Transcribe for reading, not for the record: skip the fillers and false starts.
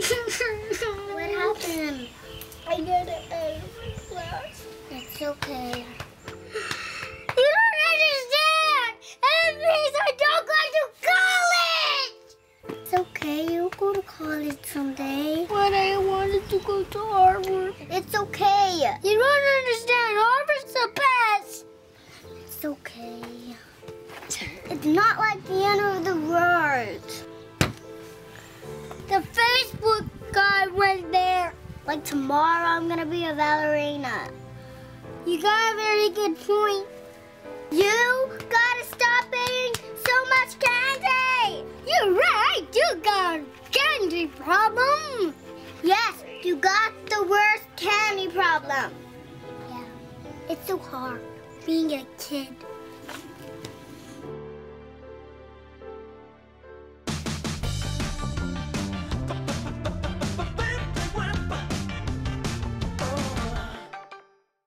What happened? I got an A for class. It's okay. You don't understand! It means I don't go to college! It's okay. You'll go to college someday. But I wanted to go to Harvard. It's okay. You don't understand. Harvard's the best. It's okay. It's not like the end of the world. The Facebook guy went there. Like tomorrow, I'm gonna be a ballerina. You got a very good point. You gotta stop eating so much candy. You're right. You got a candy problem. Yes, you got the worst candy problem. Yeah, it's so hard Being a kid.